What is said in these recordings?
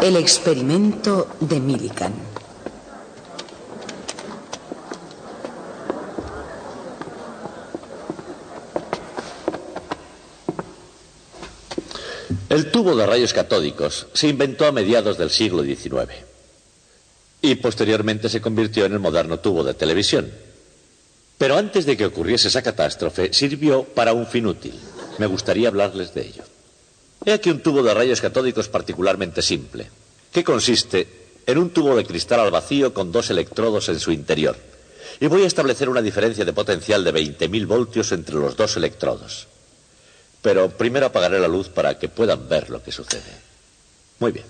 El experimento de Millikan. El tubo de rayos catódicos se inventó a mediados del siglo XIX y posteriormente se convirtió en el moderno tubo de televisión. Pero antes de que ocurriese esa catástrofe, sirvió para un fin útil. Me gustaría hablarles de ello. He aquí un tubo de rayos catódicos particularmente simple, que consiste en un tubo de cristal al vacío con dos electrodos en su interior. Y voy a establecer una diferencia de potencial de 20.000 voltios entre los dos electrodos. Pero primero apagaré la luz para que puedan ver lo que sucede. Muy bien.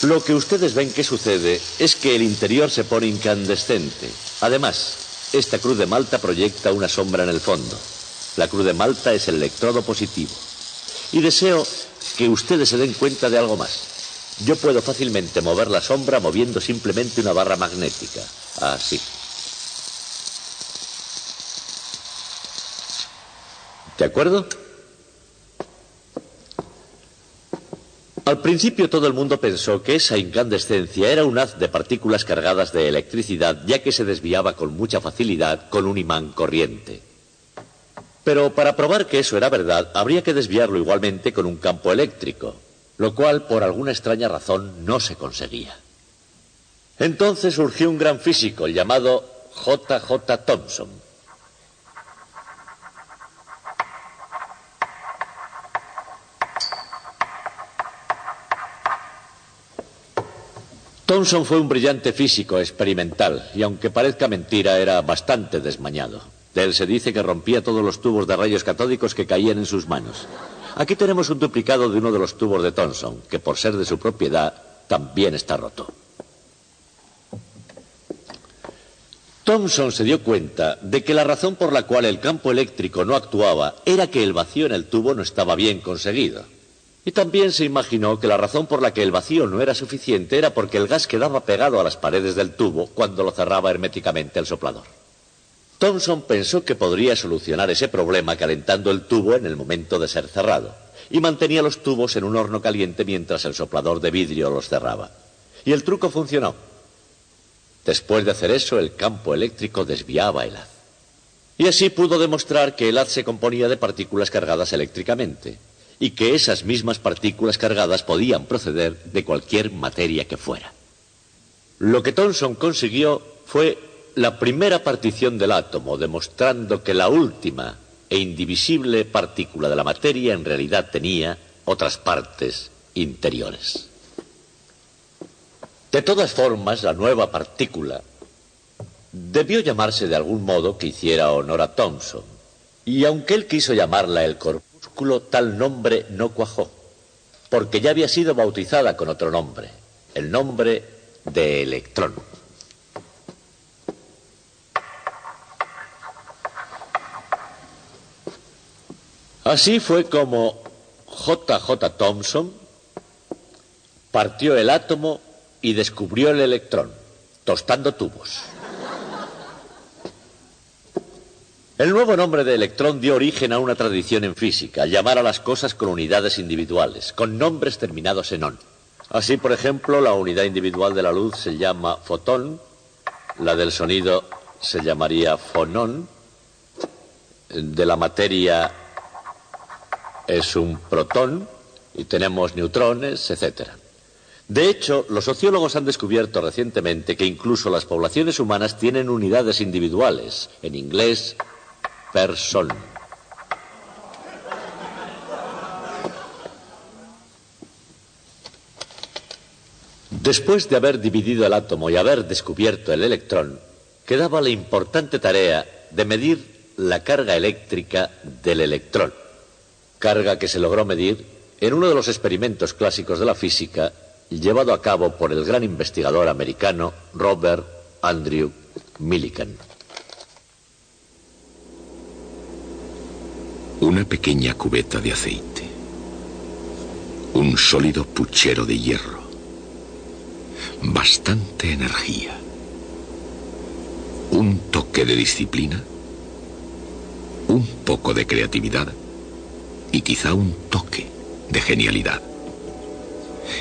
Lo que ustedes ven que sucede es que el interior se pone incandescente. Además, esta cruz de malta proyecta una sombra en el fondo. La cruz de malta es el electrodo positivo. Y deseo que ustedes se den cuenta de algo más. Yo puedo fácilmente mover la sombra moviendo simplemente una barra magnética. Así. ¿De acuerdo? Al principio todo el mundo pensó que esa incandescencia era un haz de partículas cargadas de electricidad, ya que se desviaba con mucha facilidad con un imán corriente. Pero para probar que eso era verdad, habría que desviarlo igualmente con un campo eléctrico, lo cual por alguna extraña razón no se conseguía. Entonces surgió un gran físico llamado J.J. Thomson. Thomson fue un brillante físico experimental y aunque parezca mentira era bastante desmañado. De él se dice que rompía todos los tubos de rayos catódicos que caían en sus manos. Aquí tenemos un duplicado de uno de los tubos de Thomson, que por ser de su propiedad también está roto. Thomson se dio cuenta de que la razón por la cual el campo eléctrico no actuaba era que el vacío en el tubo no estaba bien conseguido. Y también se imaginó que la razón por la que el vacío no era suficiente era porque el gas quedaba pegado a las paredes del tubo cuando lo cerraba herméticamente el soplador. Thomson pensó que podría solucionar ese problema calentando el tubo en el momento de ser cerrado y mantenía los tubos en un horno caliente mientras el soplador de vidrio los cerraba. Y el truco funcionó. Después de hacer eso, el campo eléctrico desviaba el haz. Y así pudo demostrar que el haz se componía de partículas cargadas eléctricamente y que esas mismas partículas cargadas podían proceder de cualquier materia que fuera. Lo que Thomson consiguió fue la primera partición del átomo, demostrando que la última e indivisible partícula de la materia en realidad tenía otras partes interiores. De todas formas, la nueva partícula debió llamarse de algún modo que hiciera honor a Thomson, y aunque él quiso llamarla el corpúsculo, tal nombre no cuajó, porque ya había sido bautizada con otro nombre, el nombre de electrón. Así fue como J.J. Thomson partió el átomo y descubrió el electrón, tostando tubos. El nuevo nombre de electrón dio origen a una tradición en física, llamar a las cosas con unidades individuales, con nombres terminados en on. Así, por ejemplo, la unidad individual de la luz se llama fotón, la del sonido se llamaría fonón, de la materia es un protón y tenemos neutrones, etc. De hecho, los sociólogos han descubierto recientemente que incluso las poblaciones humanas tienen unidades individuales, en inglés, person. Después de haber dividido el átomo y haber descubierto el electrón, quedaba la importante tarea de medir la carga eléctrica del electrón, carga que se logró medir en uno de los experimentos clásicos de la física llevado a cabo por el gran investigador americano Robert Andrew Millikan. Una pequeña cubeta de aceite, un sólido puchero de hierro, bastante energía, un toque de disciplina, un poco de creatividad y quizá un toque de genialidad.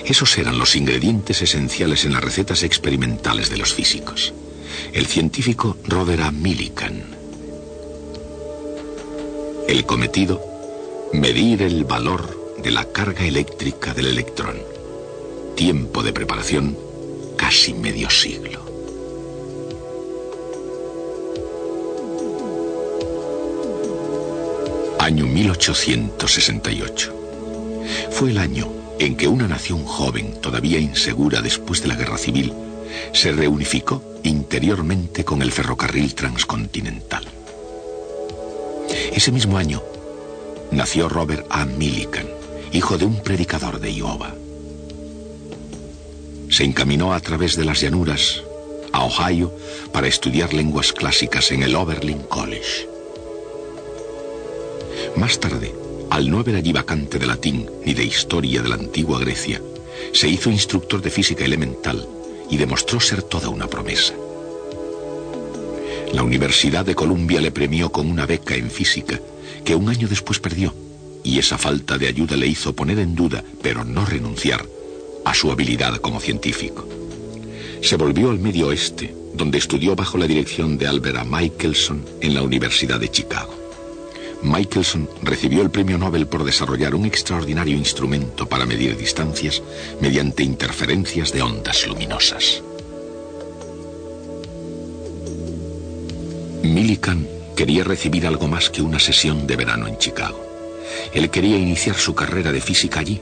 Esos eran los ingredientes esenciales en las recetas experimentales de los físicos. El científico Robert A. Millikan. El cometido: medir el valor de la carga eléctrica del electrón. Tiempo de preparación: casi medio siglo. Año 1868. Fue el año en que una nación joven, todavía insegura después de la guerra civil, se reunificó interiormente con el ferrocarril transcontinental. Ese mismo año nació Robert A. Millikan, hijo de un predicador de Iowa. Se encaminó a través de las llanuras a Ohio para estudiar lenguas clásicas en el Oberlin College. Más tarde, al no haber allí vacante de latín ni de historia de la antigua Grecia, se hizo instructor de física elemental y demostró ser toda una promesa. La Universidad de Columbia le premió con una beca en física que un año después perdió, y esa falta de ayuda le hizo poner en duda, pero no renunciar, a su habilidad como científico. Se volvió al Medio Oeste, donde estudió bajo la dirección de Albert A. Michelson en la Universidad de Chicago. Michelson recibió el premio Nobel por desarrollar un extraordinario instrumento para medir distancias mediante interferencias de ondas luminosas. Millikan quería recibir algo más que una sesión de verano en Chicago. Él quería iniciar su carrera de física allí,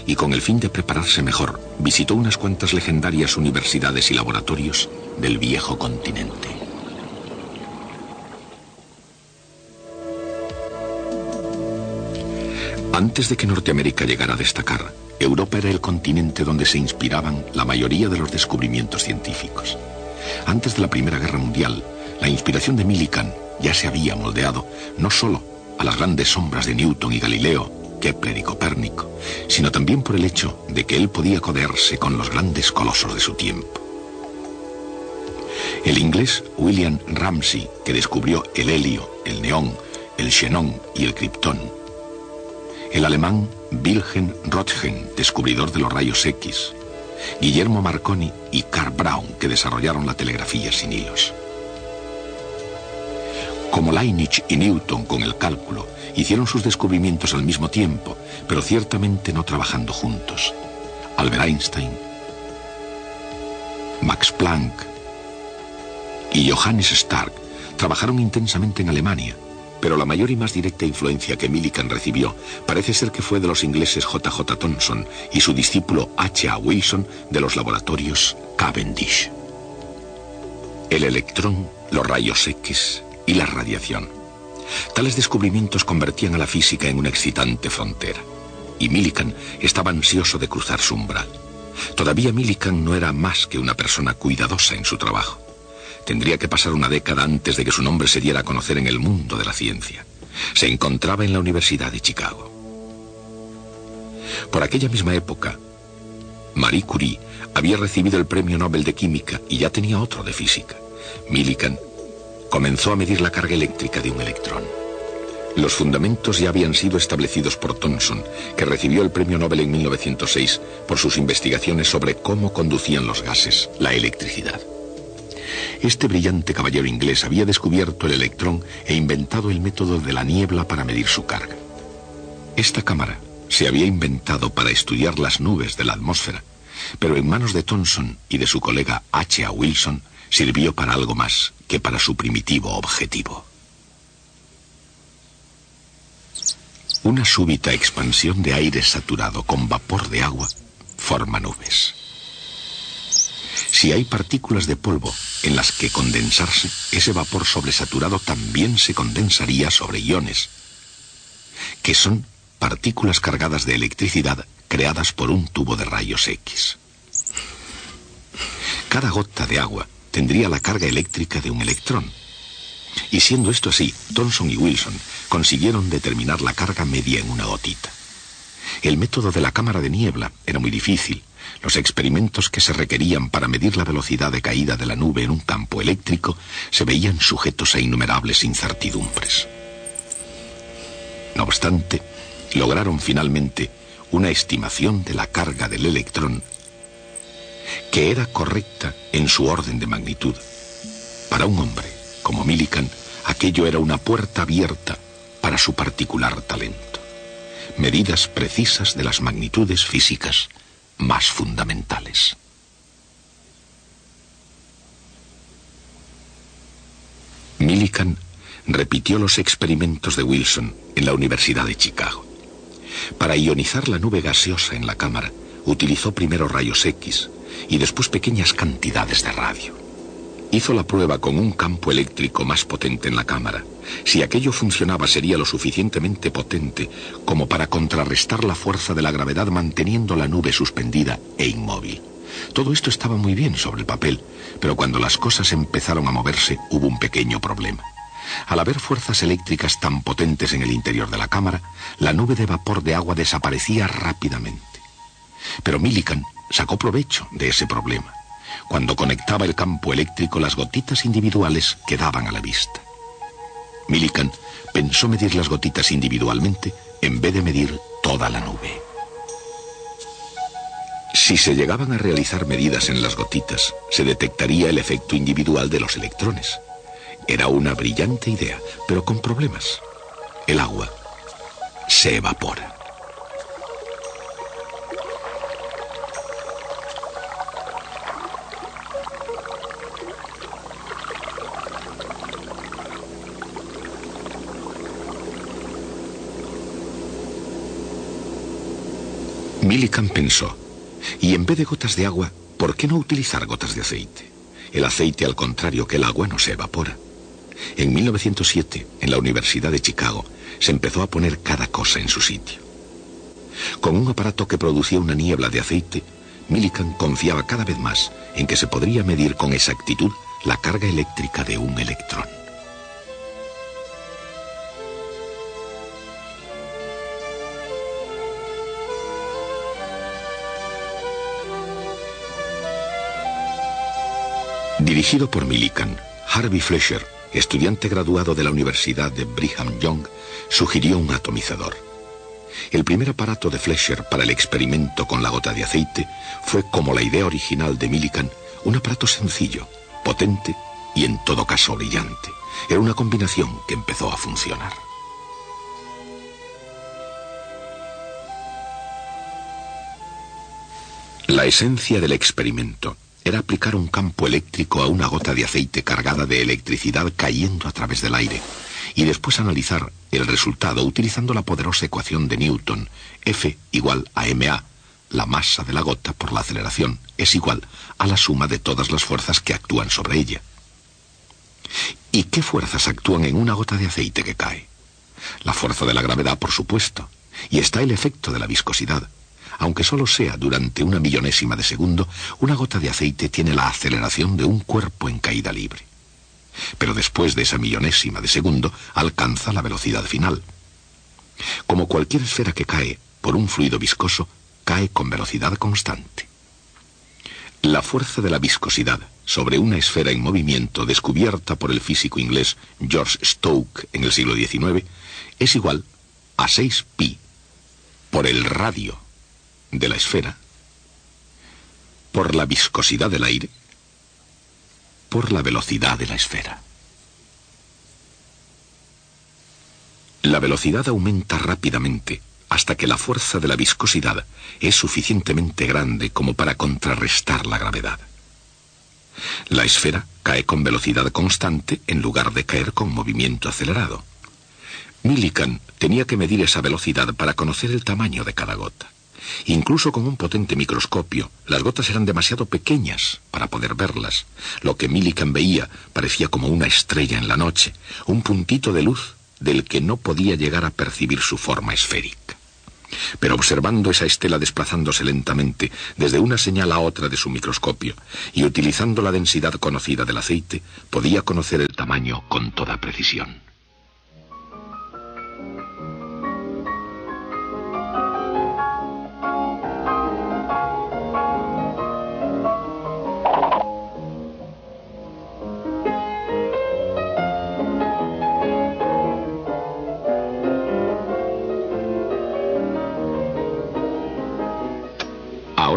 y con el fin de prepararse mejor, visitó unas cuantas legendarias universidades y laboratorios del viejo continente. Antes de que Norteamérica llegara a destacar, Europa era el continente donde se inspiraban la mayoría de los descubrimientos científicos. Antes de la Primera Guerra Mundial, la inspiración de Millikan ya se había moldeado no solo a las grandes sombras de Newton y Galileo, Kepler y Copérnico, sino también por el hecho de que él podía codearse con los grandes colosos de su tiempo. El inglés William Ramsay, que descubrió el helio, el neón, el xenón y el kriptón. El alemán Wilhelm Röntgen, descubridor de los rayos X. Guillermo Marconi y Karl Braun, que desarrollaron la telegrafía sin hilos. Como Leibniz y Newton con el cálculo, hicieron sus descubrimientos al mismo tiempo, pero ciertamente no trabajando juntos. Albert Einstein, Max Planck y Johannes Stark trabajaron intensamente en Alemania, pero la mayor y más directa influencia que Millikan recibió parece ser que fue de los ingleses J.J. Thomson y su discípulo H.A. Wilson de los laboratorios Cavendish. El electrón, los rayos X y la radiación. Tales descubrimientos convertían a la física en una excitante frontera, y Millikan estaba ansioso de cruzar su umbral. Todavía Millikan no era más que una persona cuidadosa en su trabajo. Tendría que pasar una década antes de que su nombre se diera a conocer en el mundo de la ciencia. Se encontraba en la Universidad de Chicago. Por aquella misma época, Marie Curie había recibido el Premio Nobel de Química y ya tenía otro de Física. Millikan comenzó a medir la carga eléctrica de un electrón. Los fundamentos ya habían sido establecidos por Thomson, que recibió el Premio Nobel en 1906 por sus investigaciones sobre cómo conducían los gases la electricidad. Este brillante caballero inglés había descubierto el electrón e inventado el método de la niebla para medir su carga. Esta cámara se había inventado para estudiar las nubes de la atmósfera, pero en manos de Thomson y de su colega H.A. Wilson sirvió para algo más que para su primitivo objetivo. Una súbita expansión de aire saturado con vapor de agua forma nubes. Si hay partículas de polvo en las que condensarse, ese vapor sobresaturado también se condensaría sobre iones, que son partículas cargadas de electricidad creadas por un tubo de rayos X. Cada gota de agua tendría la carga eléctrica de un electrón. Y siendo esto así, Thomson y Wilson consiguieron determinar la carga media en una gotita. El método de la cámara de niebla era muy difícil. Los experimentos que se requerían para medir la velocidad de caída de la nube en un campo eléctrico se veían sujetos a innumerables incertidumbres. No obstante, lograron finalmente una estimación de la carga del electrón que era correcta en su orden de magnitud. Para un hombre como Millikan, aquello era una puerta abierta para su particular talento. Medidas precisas de las magnitudes físicas más fundamentales. Millikan repitió los experimentos de Wilson en la Universidad de Chicago. Para ionizar la nube gaseosa en la cámara, utilizó primero rayos X y después pequeñas cantidades de radio. Hizo la prueba con un campo eléctrico más potente en la cámara. Si aquello funcionaba, sería lo suficientemente potente como para contrarrestar la fuerza de la gravedad, manteniendo la nube suspendida e inmóvil. Todo esto estaba muy bien sobre el papel, pero cuando las cosas empezaron a moverse, hubo un pequeño problema. Al haber fuerzas eléctricas tan potentes en el interior de la cámara, la nube de vapor de agua desaparecía rápidamente. Pero Millikan sacó provecho de ese problema. Cuando conectaba el campo eléctrico, las gotitas individuales quedaban a la vista. Millikan pensó medir las gotitas individualmente en vez de medir toda la nube. Si se llegaban a realizar medidas en las gotitas, se detectaría el efecto individual de los electrones. Era una brillante idea, pero con problemas. El agua se evapora. Millikan pensó, y en vez de gotas de agua, ¿por qué no utilizar gotas de aceite? El aceite, al contrario que el agua, no se evapora. En 1907, en la Universidad de Chicago, se empezó a poner cada cosa en su sitio. Con un aparato que producía una niebla de aceite, Millikan confiaba cada vez más en que se podría medir con exactitud la carga eléctrica de un electrón. Dirigido por Millikan, Harvey Fletcher, estudiante graduado de la Universidad de Brigham Young, sugirió un atomizador. El primer aparato de Fletcher para el experimento con la gota de aceite fue, como la idea original de Millikan, un aparato sencillo, potente y en todo caso brillante. Era una combinación que empezó a funcionar. La esencia del experimento era aplicar un campo eléctrico a una gota de aceite cargada de electricidad cayendo a través del aire y después analizar el resultado utilizando la poderosa ecuación de Newton, F igual a ma, la masa de la gota por la aceleración, es igual a la suma de todas las fuerzas que actúan sobre ella. ¿Y qué fuerzas actúan en una gota de aceite que cae? La fuerza de la gravedad, por supuesto, y está el efecto de la viscosidad. Aunque solo sea durante una millonésima de segundo, una gota de aceite tiene la aceleración de un cuerpo en caída libre. Pero después de esa millonésima de segundo, alcanza la velocidad final. Como cualquier esfera que cae por un fluido viscoso, cae con velocidad constante. La fuerza de la viscosidad sobre una esfera en movimiento, descubierta por el físico inglés George Stokes en el siglo XIX, es igual a 6pi por el radio de la esfera, por la viscosidad del aire, por la velocidad de la esfera. La velocidad aumenta rápidamente hasta que la fuerza de la viscosidad es suficientemente grande como para contrarrestar la gravedad. La esfera cae con velocidad constante en lugar de caer con movimiento acelerado. Millikan tenía que medir esa velocidad para conocer el tamaño de cada gota. Incluso con un potente microscopio, las gotas eran demasiado pequeñas para poder verlas. Lo que Millikan veía parecía como una estrella en la noche, un puntito de luz del que no podía llegar a percibir su forma esférica. Pero observando esa estela desplazándose lentamente desde una señal a otra de su microscopio y utilizando la densidad conocida del aceite, podía conocer el tamaño con toda precisión.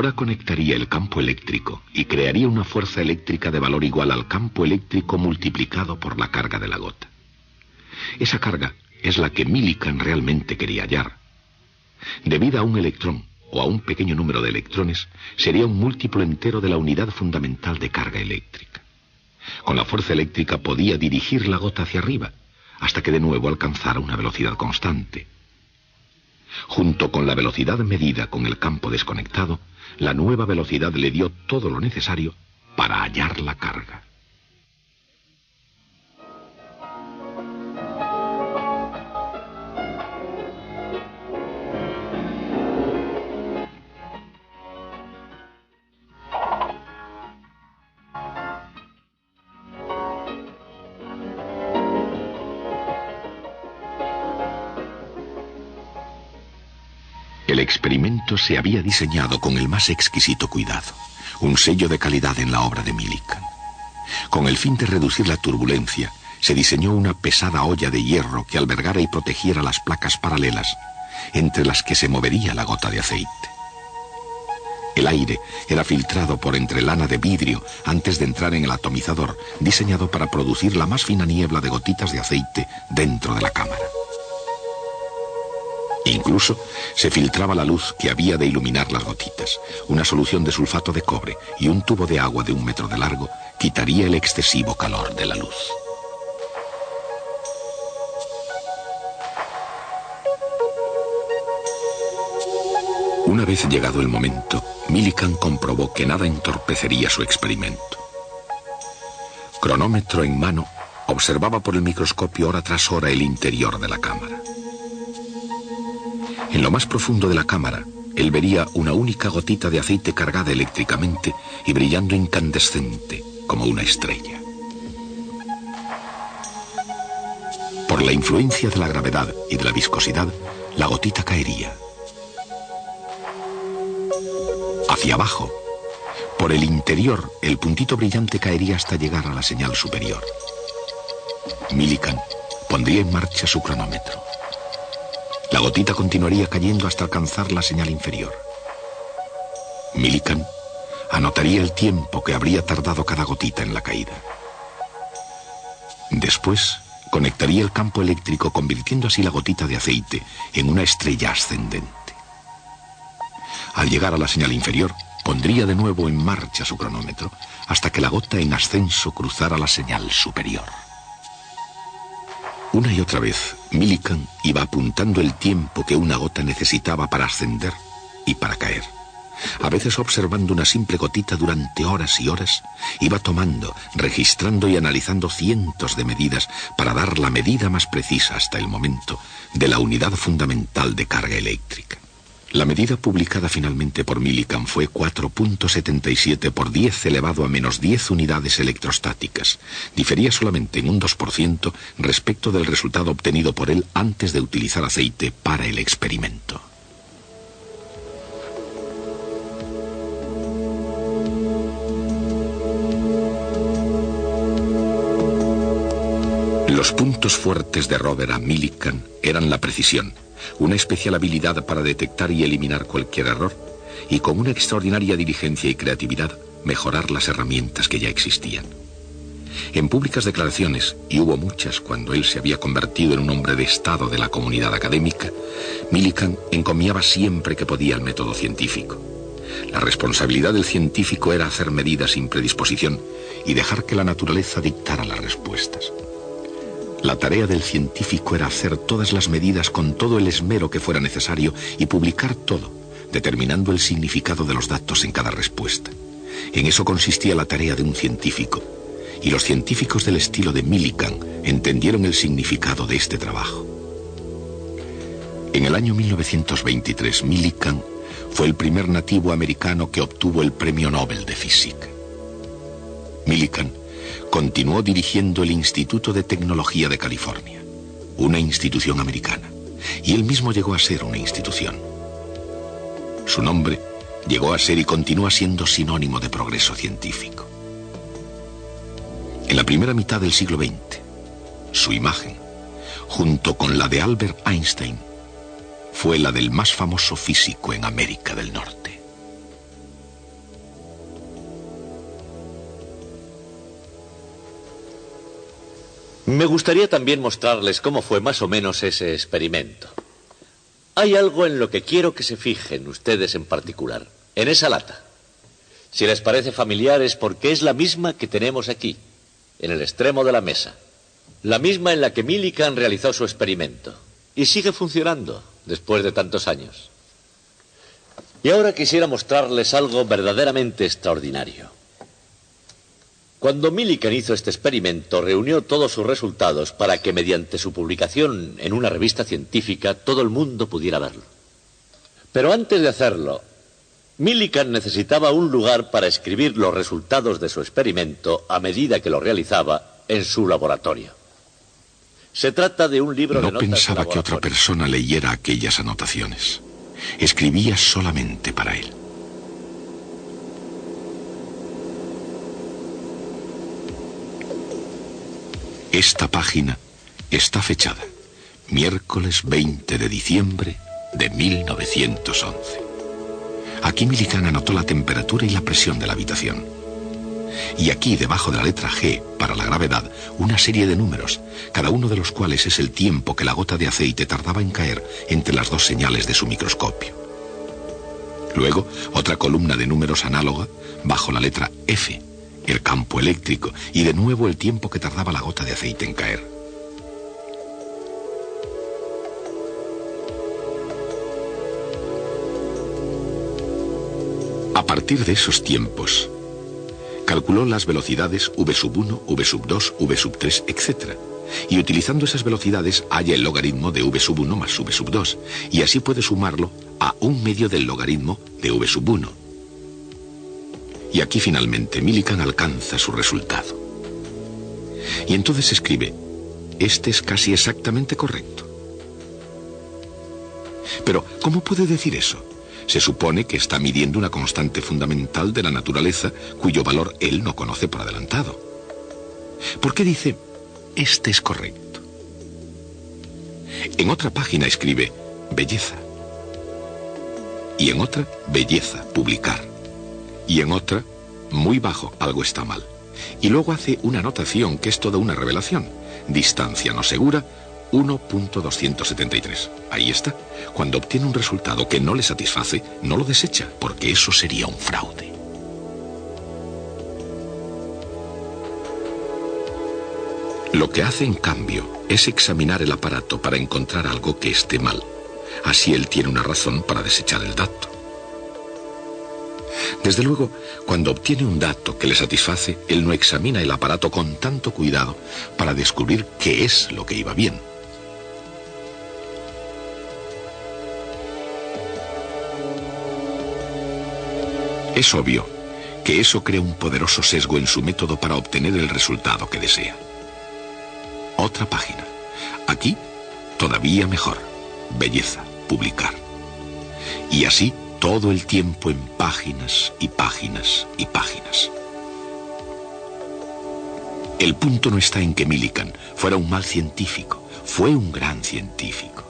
Ahora conectaría el campo eléctrico y crearía una fuerza eléctrica de valor igual al campo eléctrico multiplicado por la carga de la gota. Esa carga es la que Millikan realmente quería hallar. Debida a un electrón o a un pequeño número de electrones, sería un múltiplo entero de la unidad fundamental de carga eléctrica. Con la fuerza eléctrica podía dirigir la gota hacia arriba, hasta que de nuevo alcanzara una velocidad constante. Junto con la velocidad medida con el campo desconectado, la nueva velocidad le dio todo lo necesario para hallar la carga. El experimento se había diseñado con el más exquisito cuidado, un sello de calidad en la obra de Millikan. Con el fin de reducir la turbulencia, se diseñó una pesada olla de hierro que albergara y protegiera las placas paralelas, entre las que se movería la gota de aceite. El aire era filtrado por entre lana de vidrio antes de entrar en el atomizador, diseñado para producir la más fina niebla de gotitas de aceite dentro de la cámara. Incluso se filtraba la luz que había de iluminar las gotitas. Una solución de sulfato de cobre y un tubo de agua de 1 metro de largo quitaría el excesivo calor de la luz. Una vez llegado el momento, Millikan comprobó que nada entorpecería su experimento. Cronómetro en mano, observaba por el microscopio hora tras hora el interior de la cámara. En lo más profundo de la cámara, él vería una única gotita de aceite cargada eléctricamente y brillando incandescente como una estrella. Por la influencia de la gravedad y de la viscosidad, la gotita caería. Hacia abajo, por el interior, el puntito brillante caería hasta llegar a la señal superior. Millikan pondría en marcha su cronómetro. La gotita continuaría cayendo hasta alcanzar la señal inferior. Millikan anotaría el tiempo que habría tardado cada gotita en la caída. Después, conectaría el campo eléctrico, convirtiendo así la gotita de aceite en una estrella ascendente. Al llegar a la señal inferior, pondría de nuevo en marcha su cronómetro hasta que la gota en ascenso cruzara la señal superior. Una y otra vez, Millikan iba apuntando el tiempo que una gota necesitaba para ascender y para caer. A veces observando una simple gotita durante horas y horas, iba tomando, registrando y analizando cientos de medidas para dar la medida más precisa hasta el momento de la unidad fundamental de carga eléctrica. La medida publicada finalmente por Millikan fue 4.77 por 10 elevado a menos 10 unidades electrostáticas. Difería solamente en un 2% respecto del resultado obtenido por él antes de utilizar aceite para el experimento. Los puntos fuertes de Robert A. Millikan eran la precisión, una especial habilidad para detectar y eliminar cualquier error, y con una extraordinaria diligencia y creatividad mejorar las herramientas que ya existían. En públicas declaraciones, y hubo muchas cuando él se había convertido en un hombre de estado de la comunidad académica, Millikan encomiaba siempre que podía el método científico. La responsabilidad del científico era hacer medidas sin predisposición y dejar que la naturaleza dictara las respuestas. La tarea del científico era hacer todas las medidas con todo el esmero que fuera necesario y publicar todo, determinando el significado de los datos en cada respuesta. En eso consistía la tarea de un científico, y los científicos del estilo de Millikan entendieron el significado de este trabajo. En el año 1923, Millikan fue el primer nativo americano que obtuvo el Premio Nobel de Física. Millikan continuó dirigiendo el Instituto de Tecnología de California, una institución americana, y él mismo llegó a ser una institución. Su nombre llegó a ser y continúa siendo sinónimo de progreso científico. En la primera mitad del siglo XX, su imagen, junto con la de Albert Einstein, fue la del más famoso físico en América del Norte. Me gustaría también mostrarles cómo fue más o menos ese experimento. Hay algo en lo que quiero que se fijen ustedes en particular, en esa lata. Si les parece familiar es porque es la misma que tenemos aquí, en el extremo de la mesa. La misma en la que Millikan realizó su experimento. Y sigue funcionando después de tantos años. Y ahora quisiera mostrarles algo verdaderamente extraordinario. Cuando Millikan hizo este experimento, reunió todos sus resultados para que mediante su publicación en una revista científica todo el mundo pudiera verlo. Pero antes de hacerlo, Millikan necesitaba un lugar para escribir los resultados de su experimento a medida que lo realizaba en su laboratorio. Se trata de un libro de notas. No pensaba que otra persona leyera aquellas anotaciones. Escribía solamente para él. Esta página está fechada miércoles 20 de diciembre de 1911. Aquí Millikan anotó la temperatura y la presión de la habitación. Y aquí, debajo de la letra G, para la gravedad, una serie de números, cada uno de los cuales es el tiempo que la gota de aceite tardaba en caer entre las dos señales de su microscopio. Luego, otra columna de números análoga, bajo la letra F, el campo eléctrico, y de nuevo el tiempo que tardaba la gota de aceite en caer. A partir de esos tiempos, calculó las velocidades v1, v2, v3, etc. Y utilizando esas velocidades halla el logaritmo de v1 más v2, y así puede sumarlo a 1/2 del logaritmo de v1. Y aquí finalmente Millikan alcanza su resultado. Y entonces escribe, este es casi exactamente correcto. Pero, ¿cómo puede decir eso? Se supone que está midiendo una constante fundamental de la naturaleza cuyo valor él no conoce por adelantado. ¿Por qué dice, este es correcto? En otra página escribe, belleza. Y en otra, belleza, publicar. Y en otra, muy bajo, algo está mal. Y luego hace una anotación que es toda una revelación. Distancia no segura, 1.273. Ahí está. Cuando obtiene un resultado que no le satisface, no lo desecha, porque eso sería un fraude. Lo que hace, en cambio, es examinar el aparato para encontrar algo que esté mal. Así él tiene una razón para desechar el dato. Desde luego, cuando obtiene un dato que le satisface, él no examina el aparato con tanto cuidado para descubrir qué es lo que iba bien. Es obvio que eso crea un poderoso sesgo en su método para obtener el resultado que desea. Otra página. Aquí, todavía mejor. Belleza, publicar. Y así, todo el tiempo en páginas y páginas y páginas. El punto no está en que Millikan fuera un mal científico, fue un gran científico,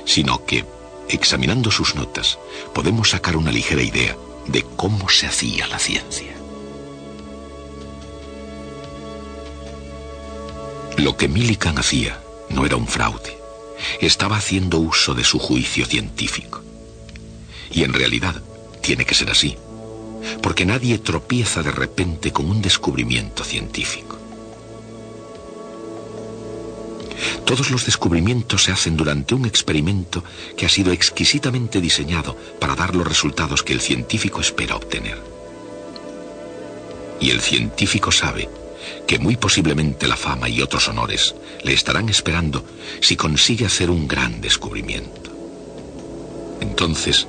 sino que, examinando sus notas, podemos sacar una ligera idea de cómo se hacía la ciencia. Lo que Millikan hacía no era un fraude, estaba haciendo uso de su juicio científico. Y en realidad tiene que ser así, porque nadie tropieza de repente con un descubrimiento científico. Todos los descubrimientos se hacen durante un experimento que ha sido exquisitamente diseñado para dar los resultados que el científico espera obtener. Y el científico sabe que muy posiblemente la fama y otros honores le estarán esperando si consigue hacer un gran descubrimiento. Entonces,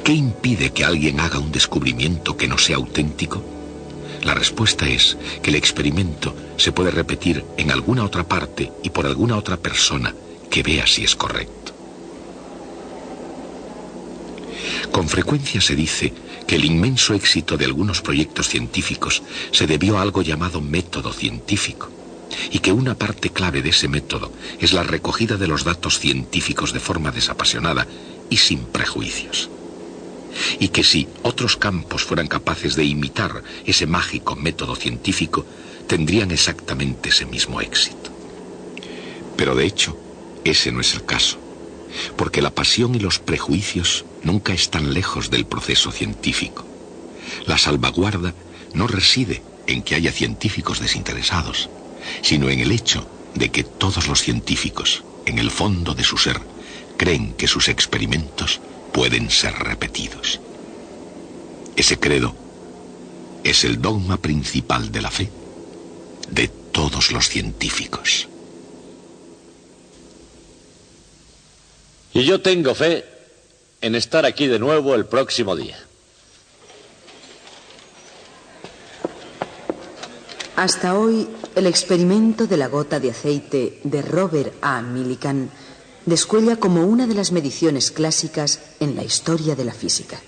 ¿qué impide que alguien haga un descubrimiento que no sea auténtico? La respuesta es que el experimento se puede repetir en alguna otra parte y por alguna otra persona que vea si es correcto. Con frecuencia se dice que el inmenso éxito de algunos proyectos científicos se debió a algo llamado método científico, y que una parte clave de ese método es la recogida de los datos científicos de forma desapasionada y sin prejuicios. Y que si otros campos fueran capaces de imitar ese mágico método científico, tendrían exactamente ese mismo éxito. Pero de hecho, ese no es el caso, porque la pasión y los prejuicios nunca están lejos del proceso científico. La salvaguarda no reside en que haya científicos desinteresados, sino en el hecho de que todos los científicos, en el fondo de su ser, creen que sus experimentos pueden ser repetidos. Ese credo es el dogma principal de la fe de todos los científicos. Y yo tengo fe en estar aquí de nuevo el próximo día. Hasta hoy, el experimento de la gota de aceite de Robert A. Millikan descuella como una de las mediciones clásicas en la historia de la física.